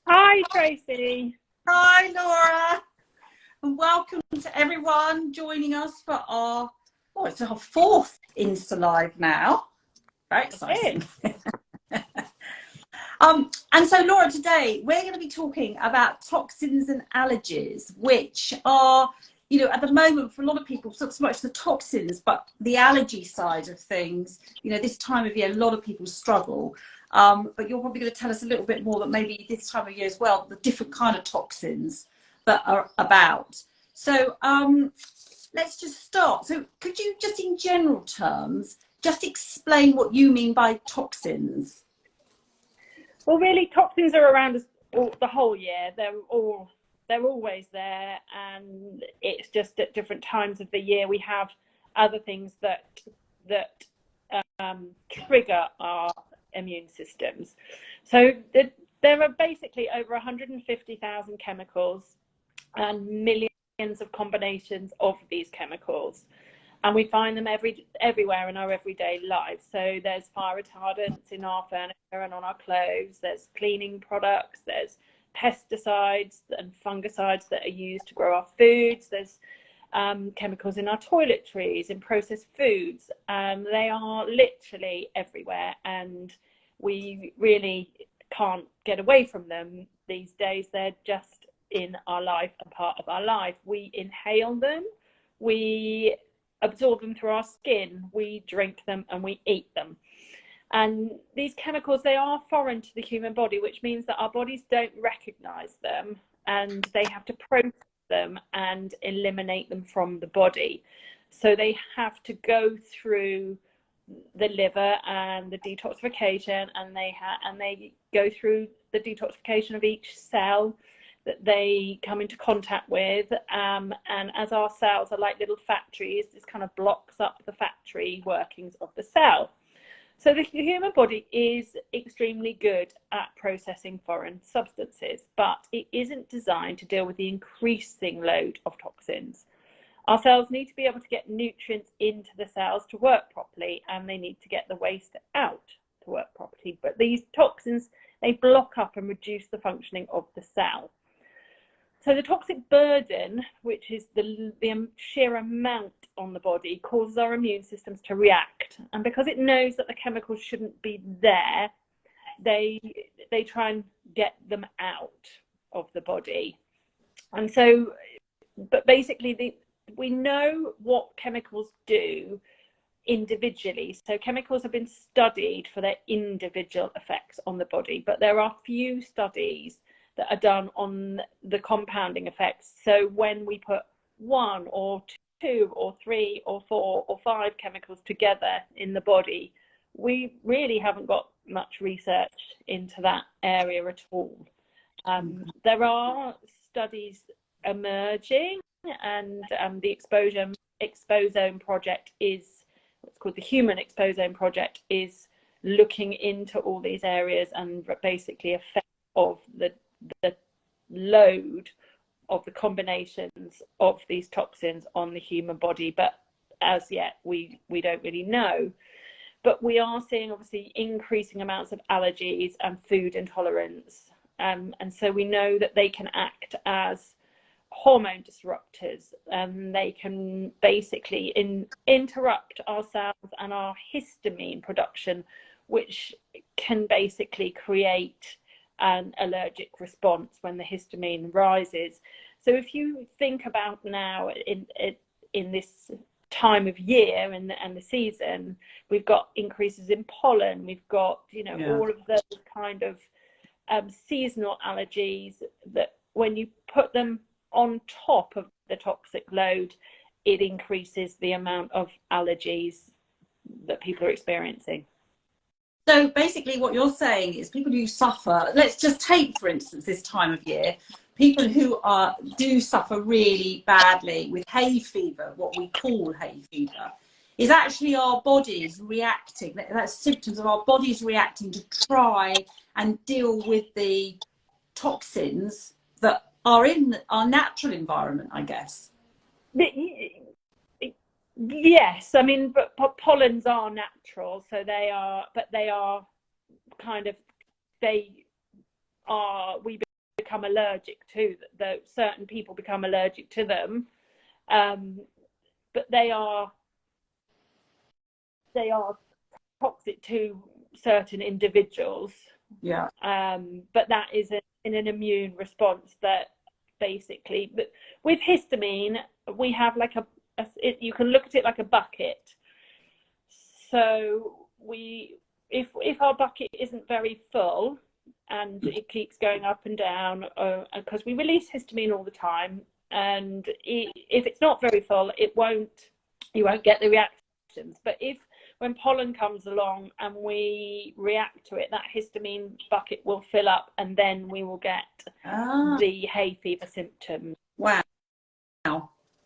Hi, Tracy. Hi, Laura. And welcome to everyone joining us for it's our fourth Insta Live now. Very exciting. And so, Laura, today we're going to be talking about toxins and allergies, which are, at the moment for a lot of people, not so much the toxins, but the allergy side of things. This time of year, a lot of people struggle. But you're probably going to tell us a little bit more that maybe this time of year as well, the different kind of toxins that are about. So let's just start. So could you just in general terms, just explain what you mean by toxins? Well, really, toxins are around us the whole year. They're always there, and it's just at different times of the year we have other things that trigger our immune systems. So there are basically over 150,000 chemicals and millions of combinations of these chemicals, and we find them everywhere in our everyday lives. So there's fire retardants in our furniture and on our clothes, there's cleaning products, there's pesticides and fungicides that are used to grow our foods, there's chemicals in our toiletries, in processed foods. They are literally everywhere, and we really can't get away from them these days. They're just in our life and part of our life. We inhale them, we absorb them through our skin, we drink them, and we eat them. And these chemicals, they are foreign to the human body, which means that our bodies don't recognize them, and they have to process them and eliminate them from the body. So they have to go through the liver and the detoxification, and they go through the detoxification of each cell that they come into contact with, and as our cells are like little factories, this kind of blocks up the factory workings of the cell. So the human body is extremely good at processing foreign substances, but it isn't designed to deal with the increasing load of toxins. Our cells need to be able to get nutrients into the cells to work properly, and they need to get the waste out to work properly. But these toxins, they block up and reduce the functioning of the cell. So the toxic burden, which is the sheer amount on the body, causes our immune systems to react. And because it knows that the chemicals shouldn't be there, they try and get them out of the body. And so, but basically, we know what chemicals do individually. So chemicals have been studied for their individual effects on the body, but there are few studies that are done on the compounding effects. So when we put one or two or three or four or five chemicals together in the body, we really haven't got much research into that area at all. There are studies emerging, and the Ozone project is what's called the Human Ozone project, is looking into all these areas and basically effect of the load of the combinations of these toxins on the human body. But as yet we don't really know. But we are seeing obviously increasing amounts of allergies and food intolerance, and so we know that they can act as hormone disruptors, and they can basically interrupt our cells and our histamine production, which can basically create an allergic response when the histamine rises. So if you think about now in this time of year and the season, we've got increases in pollen, we've got all of those kind of seasonal allergies that when you put them on top of the toxic load, it increases the amount of allergies that people are experiencing. So basically what you're saying is people who suffer, let's just take, for instance, this time of year, people who do suffer really badly with hay fever, what we call hay fever, is actually our bodies reacting. That's symptoms of our bodies reacting to try and deal with the toxins that are in our natural environment, I guess. Yes, I mean, but pollens are natural, so they are, but they are kind of, they we become allergic to, though certain people become allergic to them, but they are toxic to certain individuals. Yeah. But that is in an immune response that basically, but with histamine, we have like you can look at it like a bucket. So if our bucket isn't very full and it keeps going up and down, because we release histamine all the time, and if it's not very full, you won't get the reactions. But when pollen comes along and we react to it, that histamine bucket will fill up, and then we will get the hay fever symptoms. Wow.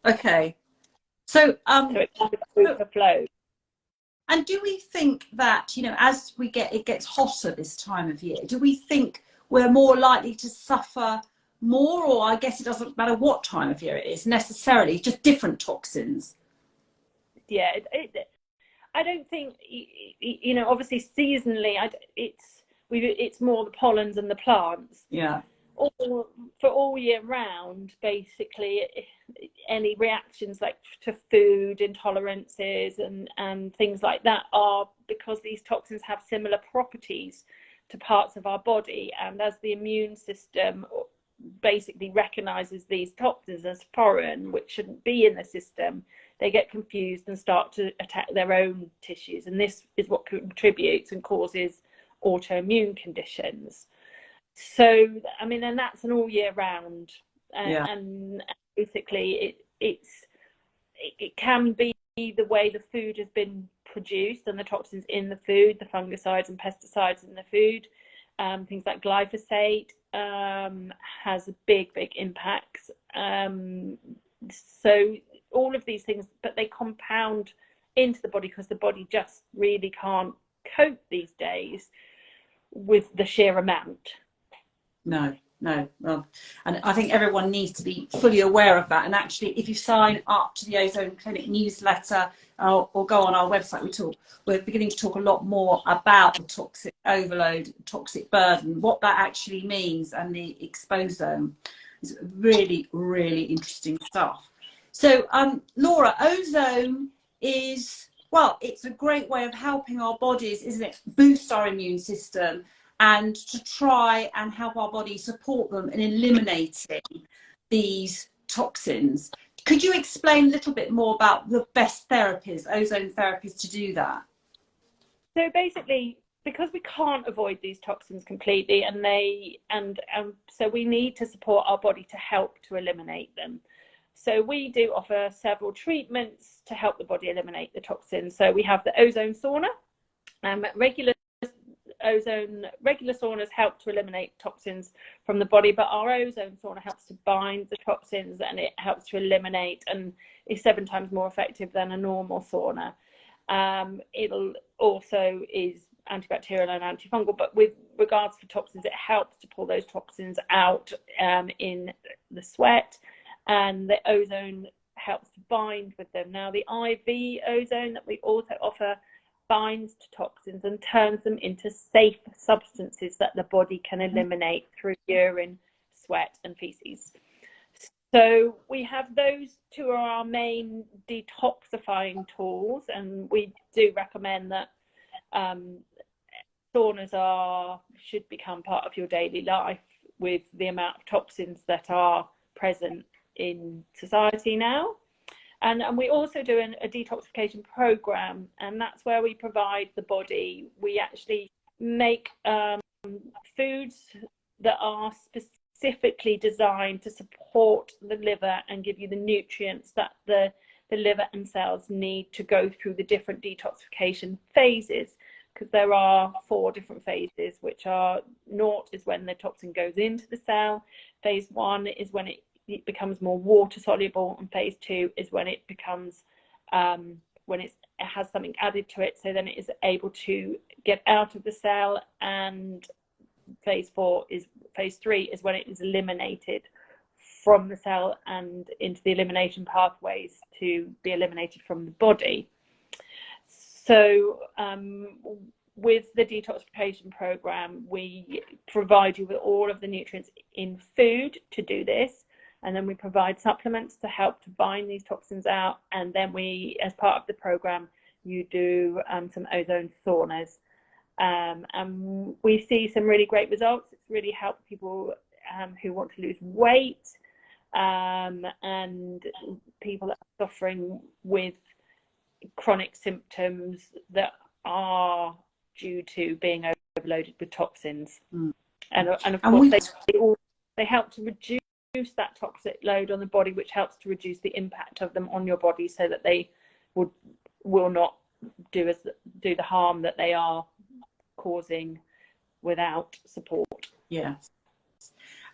Okay. So it overflows. And do we think that, as it gets hotter this time of year, do we think we're more likely to suffer more, or I guess it doesn't matter what time of year it is necessarily, just different toxins? Yeah, I don't think, obviously seasonally, it's more the pollens and the plants. Yeah. For all year round, basically, any reactions like to food intolerances and things like that are because these toxins have similar properties to parts of our body, and as the immune system basically recognizes these toxins as foreign, which shouldn't be in the system, they get confused and start to attack their own tissues, and this is what contributes and causes autoimmune conditions. So I mean, and that's an all year round, and basically it can be the way the food has been produced and the toxins in the food, the fungicides and pesticides in the food, things like glyphosate has a big impact. So all of these things, but they compound into the body because the body just really can't cope these days with the sheer amount. No. Well, and I think everyone needs to be fully aware of that. And actually, if you sign up to the Ozone Clinic newsletter or go on our website, we're beginning to talk a lot more about the toxic overload, toxic burden, what that actually means, and the exposome. It's really, really interesting stuff. So, Laura, ozone it's a great way of helping our bodies, isn't it, boost our immune system, and to try and help our body support them in eliminating these toxins. Could you explain a little bit more about the best therapies, ozone therapies, to do that? So basically, because we can't avoid these toxins completely, and so we need to support our body to help to eliminate them. So we do offer several treatments to help the body eliminate the toxins. So we have the ozone sauna, regular saunas help to eliminate toxins from the body, but our ozone sauna helps to bind the toxins, and it helps to eliminate, and is 7 times more effective than a normal sauna. It'll also is antibacterial and antifungal, but with regards to toxins, it helps to pull those toxins out in the sweat, and the ozone helps to bind with them. Now, the IV ozone that we also offer binds to toxins and turns them into safe substances that the body can eliminate through urine, sweat and feces. So we have those two are our main detoxifying tools, and we do recommend that saunas should become part of your daily life with the amount of toxins that are present in society now. And we also do a detoxification program, and that's where we provide the body. We actually make foods that are specifically designed to support the liver and give you the nutrients that the liver and cells need to go through the different detoxification phases, because there are 4 different phases, which are: 0 is when the toxin goes into the cell, phase 1 is when it becomes more water soluble, and phase 2 is when it becomes when it has something added to it, so then it is able to get out of the cell, and phase 3 is when it is eliminated from the cell and into the elimination pathways to be eliminated from the body. So with the detoxification program, we provide you with all of the nutrients in food to do this, and then we provide supplements to help to bind these toxins out, and then we, as part of the program, you do some ozone saunas, and we see some really great results. It's really helped people who want to lose weight, and people that are suffering with chronic symptoms that are due to being overloaded with toxins. And of course they help to reduce that toxic load on the body, which helps to reduce the impact of them on your body, so that they will not do the harm that they are causing without support. Yeah.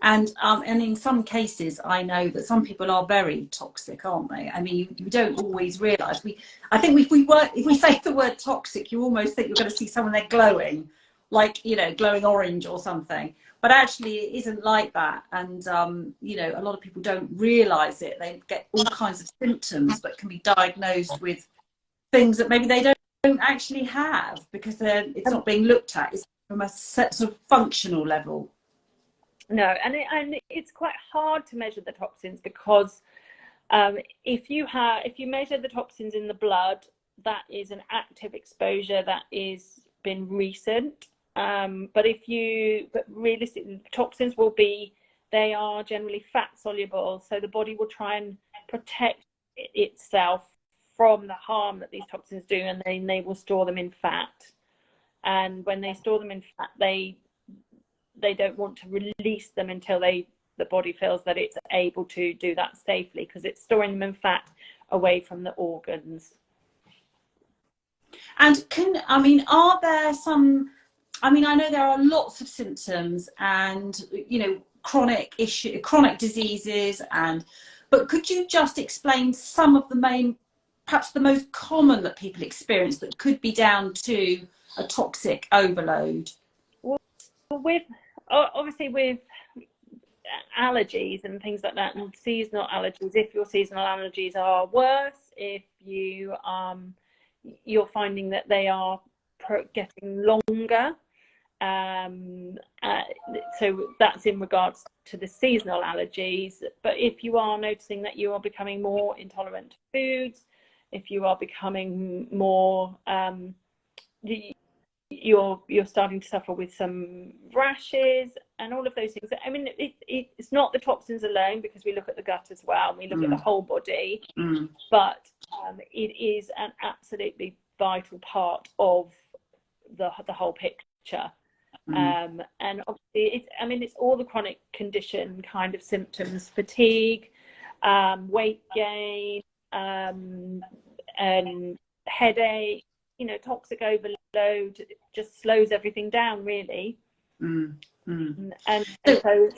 And in some cases, I know that some people are very toxic, aren't they? I mean, you don't always realise. I think if we say the word toxic, you almost think you're going to see someone there glowing, like, you know, glowing orange or something. But actually, it isn't like that. And you know, a lot of people don't realise it. They get all kinds of symptoms, but can be diagnosed with things that maybe they don't actually have, because it's not being looked at. It's from a sort of functional level. No, and it's quite hard to measure the toxins, because if you measure the toxins in the blood, that is an active exposure that is been recent. But realistically, toxins they are generally fat soluble, so the body will try and protect itself from the harm that these toxins do, and then they will store them in fat. And when they store them in fat, they don't want to release them until the body feels that it's able to do that safely, because it's storing them in fat away from the organs. And are there some, I know there are lots of symptoms and, you know, chronic diseases, but could you just explain some of the main, perhaps the most common that people experience that could be down to a toxic overload? Well, obviously with allergies and things like that, and seasonal allergies, if your seasonal allergies are worse, if you're finding that they are getting longer, so that's in regards to the seasonal allergies. But if you are noticing that you are becoming more intolerant to foods, if you are becoming more you're starting to suffer with some rashes and all of those things. I mean, it's not the toxins alone, because we look at the gut as well, and we look at the whole body, but it is an absolutely vital part of the whole picture. And obviously it's all the chronic condition kind of symptoms: fatigue, weight gain, and headache. You know, toxic overload just slows everything down, really. And so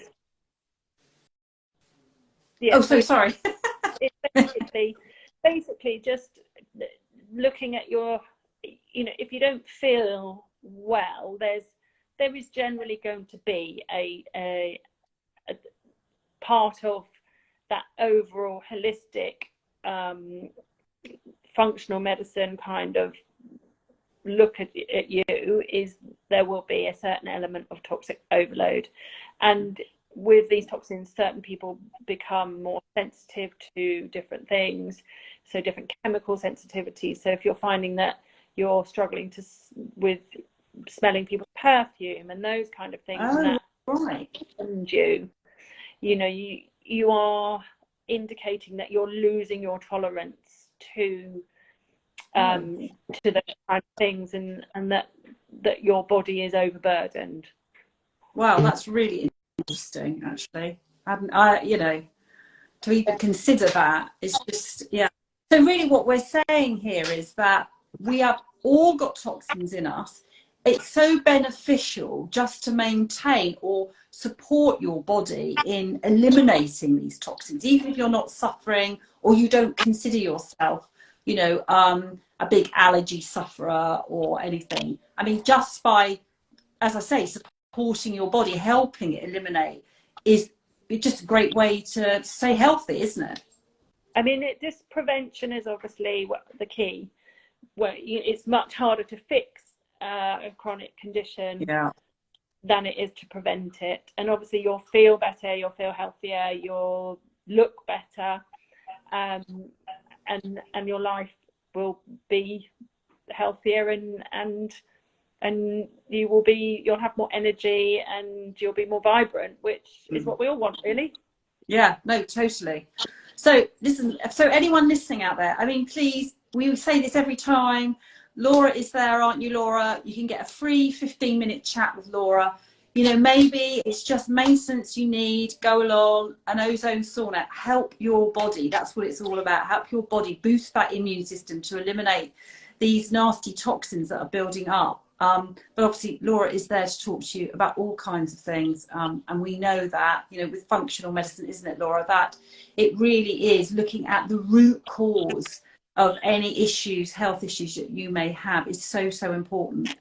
yeah. Oh, so sorry. It's basically just looking at your, you know, if you don't feel well, there is generally going to be a part of that overall holistic functional medicine kind of look at you, is there will be a certain element of toxic overload. And with these toxins, certain people become more sensitive to different things, so different chemical sensitivities. So if you're finding that you're struggling with smelling people's perfume and those kind of things, and that offends you know, you are indicating that you're losing your tolerance to those kind of things, and that your body is overburdened. Wow, that's really interesting, actually. You know, to even consider that is just, yeah. So really what we're saying here is that we have all got toxins in us. It's so beneficial just to maintain or support your body in eliminating these toxins, even if you're not suffering or you don't consider yourself, you know, a big allergy sufferer or anything. I mean, just by, as I say, supporting your body, helping it eliminate, is just a great way to stay healthy, isn't it? I mean, this prevention is obviously the key. Where it's much harder to fix a chronic condition Yeah. than it is to prevent it. And obviously you'll feel better, you'll feel healthier, you'll look better, and your life will be healthier, and you'll have more energy and you'll be more vibrant, which is what we all want, really. Yeah, no, totally. So listen, so anyone listening out there, I mean, please, we say this every time. Laura is there, aren't you, Laura? You can get a free 15-minute chat with Laura. You know, maybe it's just maintenance you need. Go along, an ozone sauna. Help your body. That's what it's all about. Help your body boost that immune system to eliminate these nasty toxins that are building up. But obviously, Laura is there to talk to you about all kinds of things. And we know that, you know, with functional medicine, isn't it, Laura, that it really is looking at the root cause of any issues, health issues that you may have is so, so important,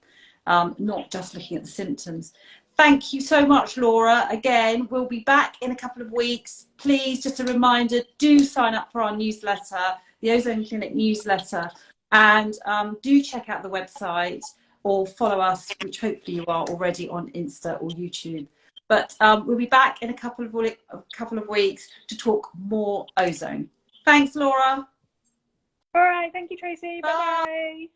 not just looking at the symptoms. Thank you so much, Laura. Again, we'll be back in a couple of weeks. Please, just a reminder, do sign up for our newsletter, the Ozone Clinic newsletter, and do check out the website or follow us, which hopefully you are already on Insta or YouTube. But we'll be back in a couple of weeks to talk more ozone. Thanks, Laura. All right, thank you, Tracy. Bye. Bye.